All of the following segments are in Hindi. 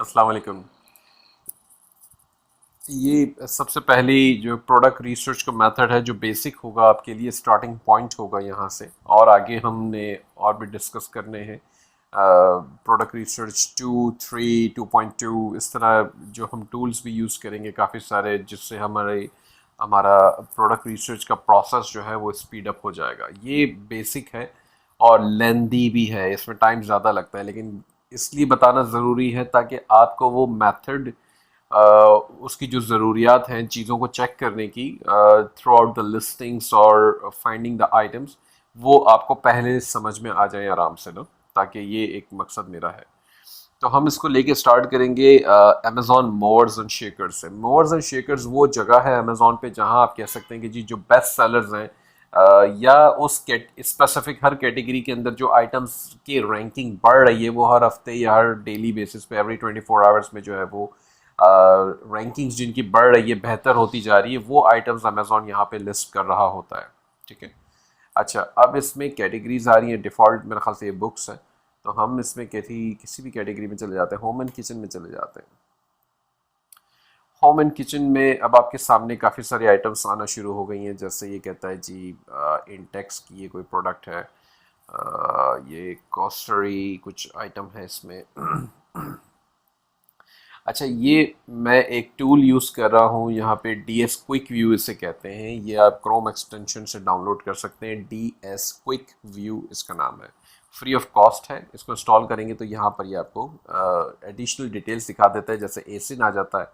अस्सलाम वालेकुम। ये सबसे पहली जो प्रोडक्ट रिसर्च का मेथड है जो बेसिक होगा आपके लिए स्टार्टिंग पॉइंट होगा यहाँ से, और आगे हमने और भी डिस्कस करने हैं प्रोडक्ट रिसर्च 2, 3, 2.2, इस तरह जो हम टूल्स भी यूज़ करेंगे काफ़ी सारे, जिससे हमारा प्रोडक्ट रिसर्च का प्रोसेस जो है वो स्पीड अप हो जाएगा। ये बेसिक है और लेंदी भी है, इसमें टाइम ज़्यादा लगता है, लेकिन इसलिए बताना ज़रूरी है ताकि आपको वो मेथड उसकी जो ज़रूरियात हैं चीज़ों को चेक करने की थ्रू आउट द लिस्टिंग्स और फाइंडिंग द आइटम्स, वो आपको पहले समझ में आ जाए आराम से ना, ताकि ये एक मकसद मेरा है। तो हम इसको लेके स्टार्ट करेंगे अमेजॉन मोवर्स एंड शेकर्स से। मोवर्स एंड शेकर्स वो जगह है अमेजॉन पे जहां आप कह सकते हैं कि जी जो बेस्ट सेलर्स हैं या उस स्पेसिफिक हर कैटेगरी के अंदर जो आइटम्स की रैंकिंग बढ़ रही है, वो हर हफ्ते या हर डेली बेसिस पे एवरी 24 आवर्स में जो है वो रैंकिंग्स जिनकी बढ़ रही है, बेहतर होती जा रही है, वो आइटम्स अमेजोन यहाँ पे लिस्ट कर रहा होता है। ठीक है। अच्छा, अब इसमें कैटेगरीज आ रही हैं। डिफ़ॉल्ट मेरे ख्याल से ये बुक्स है, तो हम इसमें किसी भी कैटेगरी में चले जाते हैं। होम एंड किचन में चले जाते हैं। होम एंड किचन में अब आपके सामने काफ़ी सारी आइटम्स आना शुरू हो गई हैं। जैसे ये कहता है जी इंटेक्स की ये कोई प्रोडक्ट है, ये कॉस्टरी कुछ आइटम है इसमें। अच्छा, ये मैं एक टूल यूज़ कर रहा हूँ यहाँ पे, डी एस क्विक व्यू इसे कहते हैं। ये आप क्रोम एक्सटेंशन से डाउनलोड कर सकते हैं। डी एस क्विक व्यू इसका नाम है, फ्री ऑफ कॉस्ट है। इसको इंस्टॉल करेंगे तो यहाँ पर ये आपको एडिशनल डिटेल्स दिखा देता है, जैसे एसिन आ जाता है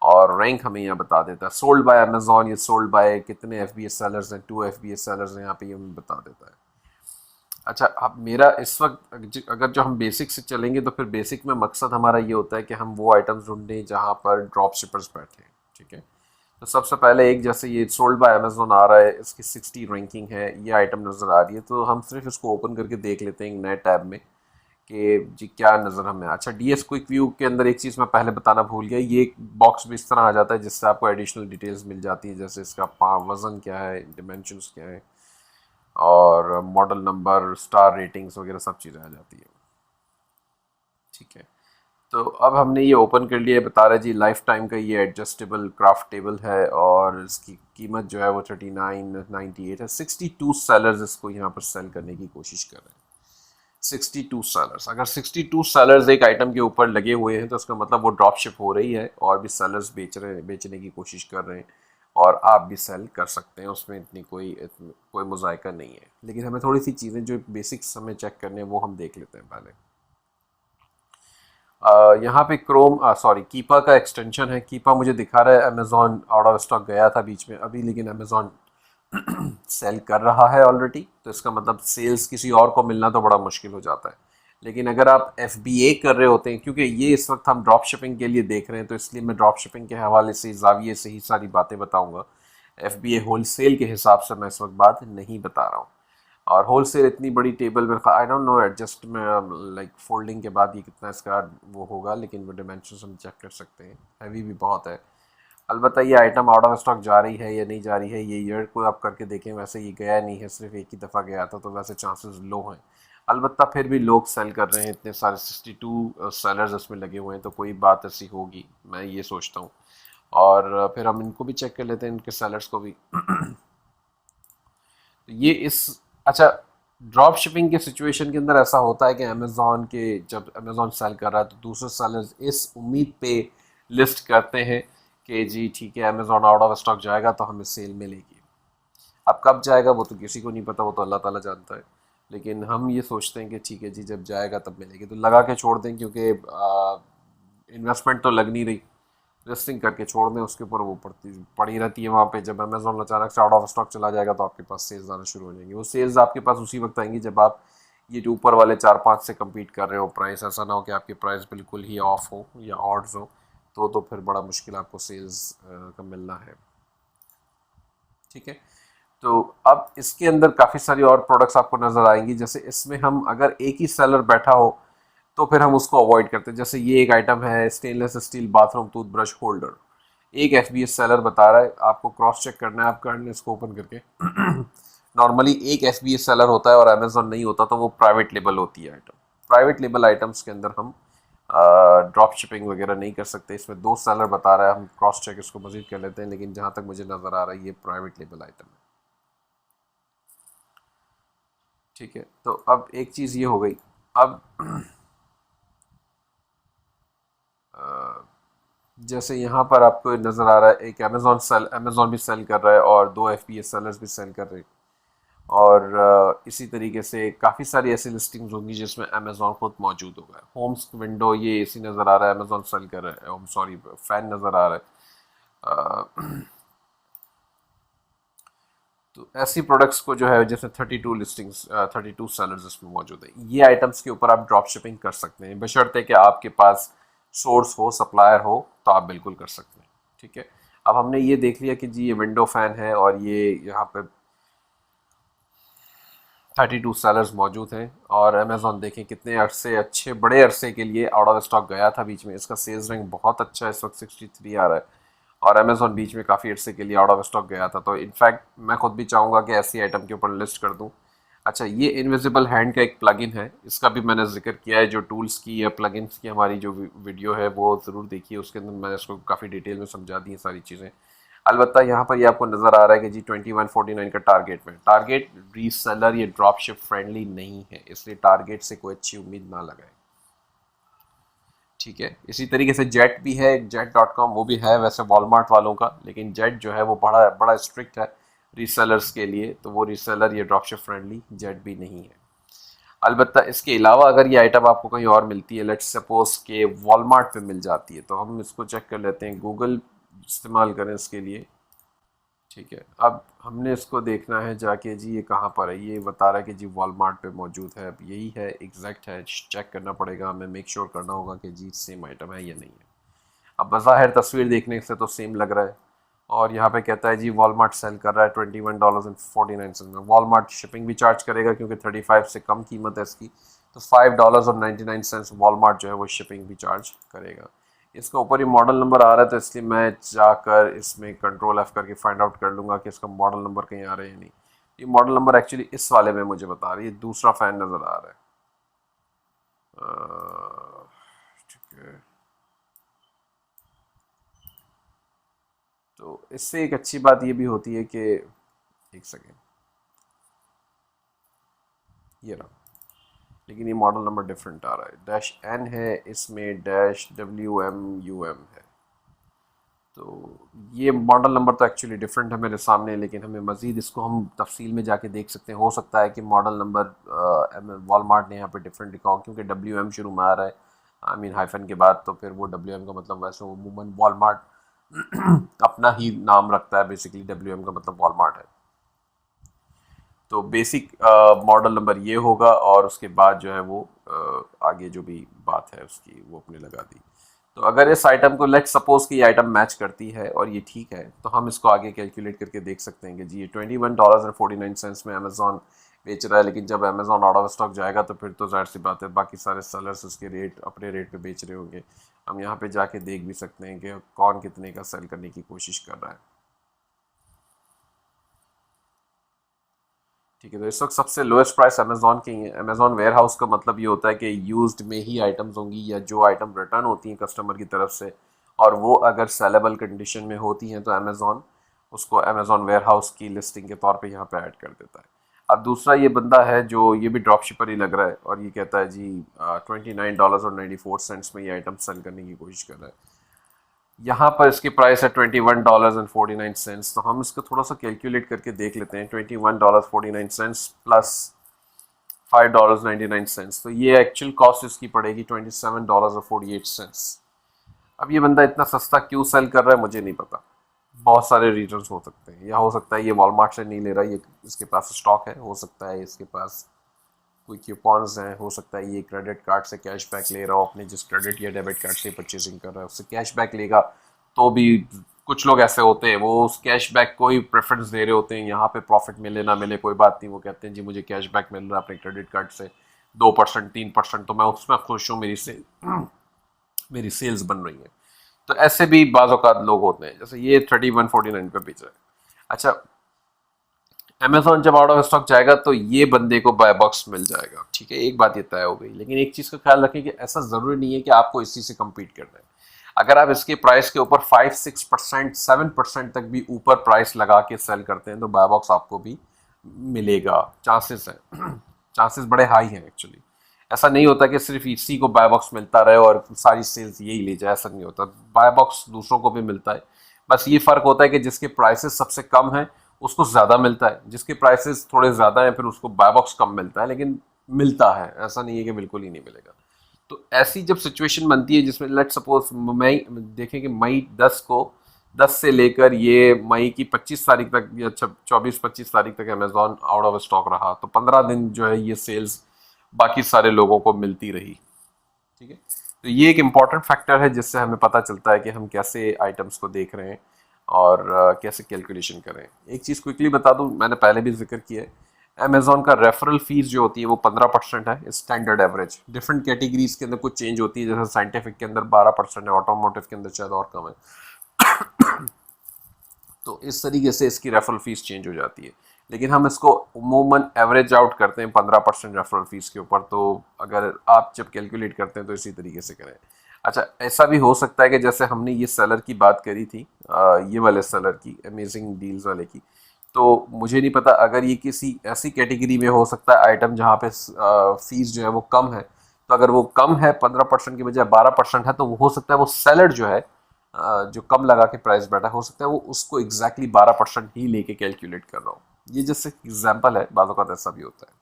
और रैंक हमें यहाँ बता देता है। सोल्ड बाय अमेजोन, ये सोल्ड बाय कितने एफ बी एस सेलर्स हैं, 2 FBA सेलर्स हैं यहाँ पे, ये हमें बता देता है। अच्छा, अब मेरा इस वक्त अगर जो हम बेसिक से चलेंगे तो फिर बेसिक में मकसद हमारा ये होता है कि हम वो आइटम्स ढूंढें जहाँ पर ड्रॉप शिपर्स बैठे हैं। ठीक है। तो सबसे पहले एक, जैसे ये सोल्ड बाय अमेजोन आ रहा है, इसकी 60 रैंकिंग है, ये आइटम नज़र आ रही है, तो हम सिर्फ इसको ओपन करके देख लेते हैं एक नए टैब में कि जी क्या नज़र हमें। अच्छा, डी एस क्विक व्यू के अंदर एक चीज़ मैं पहले बताना भूल गया, ये एक बॉक्स भी इस तरह आ जाता है जिससे आपको एडिशनल डिटेल्स मिल जाती है, जैसे इसका वज़न क्या है, डिमेंशंस क्या है, और मॉडल नंबर, स्टार रेटिंग्स वगैरह सब चीज़ें आ जाती है। ठीक है। तो अब हमने ये ओपन कर लिया है, बता रहा है जी लाइफ टाइम का ये एडजस्टेबल क्राफ्ट टेबल है और इसकी कीमत जो है वो 39.98 है। 62 सेलर्स इसको यहाँ पर सेल करने की कोशिश कर रहे हैं। 62 सेलर्स, अगर 62 सेलर्स एक आइटम के ऊपर लगे हुए हैं तो उसका मतलब वो ड्रॉप शिप हो रही है और भी सेलर्स बेचने की कोशिश कर रहे हैं, और आप भी सेल कर सकते हैं, उसमें इतनी कोई मुजायका नहीं है। लेकिन हमें थोड़ी सी चीज़ें जो बेसिक्स हमें चेक करने हैं वो हम देख लेते हैं पहले। यहाँ पे क्रोम सॉरी कीपा का एक्सटेंशन है। कीपा मुझे दिखा रहा है अमेजोन आउट ऑफ स्टॉक गया था बीच में अभी, लेकिन अमेजोन सेल कर रहा है ऑलरेडी, तो इसका मतलब सेल्स किसी और को मिलना तो बड़ा मुश्किल हो जाता है। लेकिन अगर आप एफ बी ए कर रहे होते हैं, क्योंकि ये इस वक्त हम ड्रॉप शिपिंग के लिए देख रहे हैं, तो इसलिए मैं ड्रॉप शिपिंग के हवाले से जाविये से ही सारी बातें बताऊंगा। एफ बी ए होल सेल के हिसाब से मैं इस वक्त बात नहीं बता रहा हूँ। और होल सेल इतनी बड़ी टेबल में आई डोंट नो एडजस्ट में लाइक फोल्डिंग के बाद ये कितना इसका वो होगा, लेकिन वो डिमेंशन हम चेक कर सकते हैं। हैवी भी बहुत है। अलबत्ता ये आइटम आउट ऑफ स्टॉक जा रही है या नहीं जा रही है, ये ईयर को आप करके देखें, वैसे ये गया नहीं है, सिर्फ एक ही दफ़ा गया था, तो वैसे चांसेस लो हैं। अलबत्ता फिर भी लोग सेल कर रहे हैं, इतने सारे 62 सेलर्स इसमें लगे हुए हैं, तो कोई बात ऐसी होगी, मैं ये सोचता हूँ। और फिर हम इनको भी चेक कर लेते हैं, इनके सेलर्स को भी। ये इस अच्छा, ड्रॉप शिपिंग के सिचुएशन के अंदर ऐसा होता है कि अमेज़ॉन के जब अमेज़ॉन सेल कर रहा है तो दूसरे सेलर्स इस उम्मीद पे लिस्ट करते हैं कि जी ठीक है अमेज़ॉन आउट ऑफ स्टॉक जाएगा तो हमें सेल मिलेगी। अब कब जाएगा वो तो किसी को नहीं पता, वो तो अल्लाह ताला जानता है। लेकिन हम ये सोचते हैं कि ठीक है जी जब जाएगा तब मिलेगी, तो लगा के छोड़ दें, क्योंकि इन्वेस्टमेंट तो लग नहीं रही। लिस्टिंग करके छोड़ दें, उसके ऊपर वो पड़ी रहती है वहाँ पे। जब अमेजोन अचानक से आउट ऑफ स्टॉक चला जाएगा तो आपके पास सेल्स आना शुरू हो जाएंगी। वो सेल्स आपके पास उसी वक्त आएंगी जब आप ये जो ऊपर वाले 4-5 से कम्पीट कर रहे हो प्राइस, ऐसा ना हो कि आपकी प्राइस बिल्कुल ही ऑफ हो या ऑड्स हो, तो फिर बड़ा मुश्किल आपको सेल्स का मिलना है। ठीक है। तो अब इसके अंदर काफ़ी सारी और प्रोडक्ट्स आपको नज़र आएंगी, जैसे इसमें हम अगर एक ही सेलर बैठा हो तो फिर हम उसको अवॉइड करते हैं। जैसे ये एक आइटम है stainless steel bathroom toothbrush holder, एक एफ बी एस सेलर बता रहा है, आपको क्रॉस चेक करना है। आप कर लें इसको ओपन करके। नॉर्मली एक एफ बी एस सेलर होता है और अमेजोन नहीं होता, तो वो प्राइवेट लेबल होती है आइटम। प्राइवेट लेबल आइटम्स के अंदर हम ड्रॉप शिपिंग वगैरह नहीं कर सकते। इसमें दो सेलर बता रहा है, हम क्रॉस चेक इसको मजीद कर लेते हैं, लेकिन जहाँ तक मुझे नज़र आ रहा है ये प्राइवेट लेबल आइटम है। ठीक है, तो अब एक चीज़ ये हो गई। अब जैसे यहाँ पर आपको नज़र आ रहा है एक अमेजोन भी सेल कर रहा है और दो एफपीएस सेलर्स भी सेल कर रहे हैं, और इसी तरीके से काफ़ी सारी ऐसी लिस्टिंग्स होंगी जिसमें अमेजोन खुद मौजूद होगा। होम्स विंडो ये एसी नज़र आ रहा है, अमेजोन सेल कर रहा है, सॉरी फैन नज़र आ रहा है। तो ऐसी प्रोडक्ट्स को जो है जैसे 32 लिस्टिंग्स 32 सेलर्स इसमें मौजूद है, ये आइटम्स के ऊपर आप ड्रॉप शिपिंग कर सकते हैं, बशर्ते कि आपके पास सोर्स हो, सप्लायर हो, तो आप बिल्कुल कर सकते हैं। ठीक है, अब हमने ये देख लिया कि जी ये विंडो फैन है और ये यहाँ पे 32 सेलर्स मौजूद हैं, और अमेजोन देखें कितने अरसे, अच्छे बड़े अरसे के लिए आउट ऑफ स्टॉक गया था बीच में। इसका सेल्स रैंक बहुत अच्छा है, इस वक्त 63 आ रहा है, और अमेजोन बीच में काफ़ी अरसे के लिए आउट ऑफ स्टॉक गया था। तो इनफैक्ट मैं खुद भी चाहूँगा कि ऐसी आइटम के ऊपर लिस्ट कर दूँ। अच्छा, ये इनविजिबल हैंड का एक प्लगइन है, इसका भी मैंने जिक्र किया है। जो टूल्स की या प्लगइन्स की हमारी जो वीडियो है वो ज़रूर देखिए, उसके अंदर मैंने इसको काफ़ी डिटेल में समझा दी है सारी चीज़ें। अलबत्ता यहाँ पर ये आपको नज़र आ रहा है कि जी 2149 का टारगेट रीसेलर या ड्रॉप शिप फ्रेंडली नहीं है, इसलिए टारगेट से कोई अच्छी उम्मीद ना लगाए। ठीक है, इसी तरीके से जेट भी है, जेट.com, वो भी है वैसे वॉलमार्ट वालों का, लेकिन जेट जो है वो बड़ा बड़ा स्ट्रिक्ट है रीसेलर्स के लिए, तो वो रीसेलर या ड्रॉप शिप फ्रेंडली जेट भी नहीं है। अलबत्ता इसके अलावा अगर ये आइटम आपको कहीं और मिलती है, लेट्स सपोज के वॉलमार्ट पे मिल जाती है, तो हम इसको चेक कर लेते हैं, गूगल इस्तेमाल करें इसके लिए। ठीक है, अब हमने इसको देखना है जाके जी ये कहाँ पर है, ये बता रहा है कि जी वॉलमार्ट पे मौजूद है। अब यही है, एग्जैक्ट है, चेक करना पड़ेगा हमें, मेक श्योर करना होगा कि जी सेम आइटम है या नहीं है। अब बज़ाहिर तस्वीर देखने से तो सेम लग रहा है, और यहाँ पे कहता है जी वॉलमार्ट सेल कर रहा है $21.49 में। वॉलमार्ट शिपिंग भी चार्ज करेगा क्योंकि 35 से कम कीमत है इसकी, तो $5.99 वॉलमार्ट जो है वो शिपिंग भी चार्ज करेगा। इसका ऊपर ही मॉडल नंबर आ रहा है, तो इसलिए मैं जाकर इसमें कंट्रोल एफ करके फाइंड आउट कर लूँगा कि इसका मॉडल नंबर कहीं आ रहा है या नहीं। ये मॉडल नंबर एक्चुअली इस वाले में मुझे बता रही है, दूसरा फ़ैन नज़र आ रहा है। ठीक है, तो इससे एक अच्छी बात ये भी होती है कि एक सेकेंड, ये रहा, लेकिन ये मॉडल नंबर डिफरेंट आ रहा है, -N है इसमें, -WMUM है। तो ये मॉडल नंबर तो एक्चुअली डिफरेंट है मेरे सामने, लेकिन हमें मज़ीद इसको हम तफसील में जाके देख सकते हैं। हो सकता है कि मॉडल नंबर वॉलमार्ट ने यहाँ पे डिफरेंट लिखा हो, क्योंकि WM शुरू में आ रहा है, आई मीन हाइफन के बाद, तो फिर वो WM का मतलब, वैसे अमूमन वॉलमार्ट अपना ही नाम रखता है, बेसिकली WM का मतलब वॉलमार्ट है। तो बेसिक मॉडल नंबर ये होगा, और उसके बाद जो है वो आगे जो भी बात है उसकी वो अपने लगा दी। तो अगर इस आइटम को, लेट सपोज कि ये आइटम मैच करती है और ये ठीक है, तो हम इसको आगे कैलकुलेट करके देख सकते हैं कि जी ये $21.49 में अमेजोन बेच रहा है, लेकिन जब अमेजोन आउट ऑफ स्टॉक जाएगा तो फिर तो जाहिर सी बात है बाकी सारे सेलर्स उसके रेट, अपने रेट पे बेच रहे होंगे। हम यहाँ पे जाके देख भी सकते हैं कि कौन कितने का सेल करने की कोशिश कर रहा है। ठीक है, तो इस वक्त सबसे लोएस्ट प्राइस अमेजोन की है। अमेजोन वेयर हाउस का मतलब ये होता है कि यूज्ड में ही आइटम्स होंगी, या जो आइटम रिटर्न होती हैं कस्टमर की तरफ से, और वो अगर सेलेबल कंडीशन में होती हैं, तो अमेजोन उसको अमेजोन वेयर हाउस की लिस्टिंग के तौर पे यहाँ पे ऐड कर देता है। अब दूसरा ये बंदा है जो ये भी ड्रॉप शिपर ही लग रहा है, और ये कहता है जी $29.94 में ये आइटम सेल करने की कोशिश कर रहा है। यहाँ पर इसकी प्राइस है $21.49, तो हम इसको थोड़ा सा कैलकुलेट करके देख लेते हैं। $21.49 प्लस $5.99, तो ये एक्चुअल कॉस्ट इसकी पड़ेगी $27.48। अब ये बंदा इतना सस्ता क्यों सेल कर रहा है मुझे नहीं पता, बहुत सारे रीजंस हो सकते हैं। या हो सकता है ये वॉलमार्ट से नहीं ले रहा, ये इसके पास स्टॉक है, हो सकता है इसके पास कोई क्यूपॉन्स हैं, हो सकता है ये क्रेडिट कार्ड से कैशबैक ले रहा हो, अपने जिस क्रेडिट या डेबिट कार्ड से परचेजिंग कर रहा है उससे कैशबैक लेगा। तो भी कुछ लोग ऐसे होते हैं, वो उस कैशबैक को ही प्रेफरेंस दे रहे होते हैं, यहाँ पे प्रॉफिट मिले ना मिले कोई बात नहीं, वो कहते हैं जी मुझे कैशबैक मिल रहा है अपने क्रेडिट कार्ड से 2% 3%, तो मैं उसमें खुश हूँ, मेरी सेल्स बन रही है। तो ऐसे भी बाज़ औक़ात लोग होते हैं, जैसे ये 3149 पे बेच रहा है। अच्छा, अमेजोन जब आउट ऑफ स्टॉक जाएगा तो ये बंदे को बाय बॉक्स मिल जाएगा, ठीक है, एक बात ये तय हो गई। लेकिन एक चीज का ख्याल रखें कि ऐसा जरूरी नहीं है कि आपको इसी से कम्पीट करना है। अगर आप इसके प्राइस के ऊपर 5-6%, 7% तक भी ऊपर प्राइस लगा के सेल करते हैं तो बाय बॉक्स आपको भी मिलेगा, चांसेस है। चांसेस बड़े हाई हैं एक्चुअली। ऐसा नहीं होता कि सिर्फ इसी को बाय बॉक्स मिलता रहे और सारी सेल्स यही ले जाए, ऐसा नहीं होता। बाय बॉक्स दूसरों को भी मिलता है। बस ये फर्क होता है कि जिसके प्राइसेस सबसे कम है उसको ज्यादा मिलता है, जिसके प्राइसेस थोड़े ज्यादा हैं फिर उसको बाय बॉक्स कम मिलता है, लेकिन मिलता है, ऐसा नहीं है कि बिल्कुल ही नहीं मिलेगा। तो ऐसी जब सिचुएशन बनती है जिसमें लेट सपोज मई, देखें कि मई 10 को, 10 से लेकर ये मई की 25 तारीख तक या 24-25 तारीख तक अमेजोन आउट ऑफ स्टॉक रहा, तो 15 दिन जो है ये सेल्स बाकी सारे लोगों को मिलती रही, ठीक है। तो ये एक इम्पॉर्टेंट फैक्टर है जिससे हमें पता चलता है कि हम कैसे आइटम्स को देख रहे हैं और कैसे कैलकुलेशन करें। एक चीज़ क्विकली बता दूं, मैंने पहले भी जिक्र किया है, अमेजोन का रेफरल फीस जो होती है वो 15% है, स्टैंडर्ड एवरेज। डिफरेंट कैटेगरीज के अंदर कुछ चेंज होती है, जैसे साइंटिफिक के अंदर 12% है, ऑटोमोटिव के अंदर शायद और कम है। तो इस तरीके से इसकी रेफरल फीस चेंज हो जाती है। लेकिन हम इसको उमूमन एवरेज आउट करते हैं 15% रेफरल फीस के ऊपर। तो अगर आप जब कैलकुलेट करते हैं तो इसी तरीके से करें। अच्छा, ऐसा भी हो सकता है कि जैसे हमने ये सेलर की बात करी थी, ये वाले सेलर की, अमेजिंग डील्स वाले की, तो मुझे नहीं पता अगर ये किसी ऐसी कैटेगरी में हो सकता है आइटम जहाँ पे फीस जो है वो कम है। तो अगर वो कम है, 15% की बजाय 12% है, तो वो हो सकता है वो सेलर जो है जो कम लगा के प्राइस बैठा, हो सकता है वो उसको एग्जैक्टली 12% ही लेके कैलकुलेट कर रहा हो। ये जैसे एग्जाम्पल है, बाज़ औक़ात ऐसा भी होता है,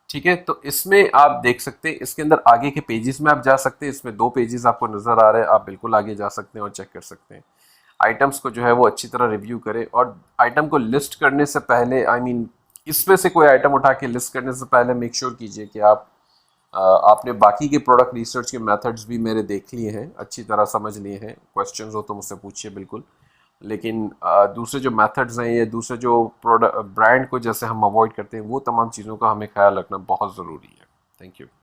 ठीक है। तो इसमें आप देख सकते हैं, इसके अंदर आगे के पेजेस में आप जा सकते हैं। इसमें 2 पेजेस आपको नजर आ रहे हैं, आप बिल्कुल आगे जा सकते हैं और चेक कर सकते हैं। आइटम्स को जो है वो अच्छी तरह रिव्यू करें और आइटम को लिस्ट करने से पहले, आई मीन इसमें से कोई आइटम उठा के लिस्ट करने से पहले मेक श्योर कीजिए कि आपने बाकी के प्रोडक्ट रिसर्च के मेथड्स भी मेरे देख लिए हैं, अच्छी तरह समझ लिए हैं। क्वेश्चंस हो तो मुझसे पूछिए बिल्कुल। लेकिन दूसरे जो मेथड्स हैं या दूसरे जो प्रोडक्ट ब्रांड को जैसे हम अवॉइड करते हैं, वो तमाम चीज़ों का हमें ख्याल रखना बहुत ज़रूरी है। Thank you.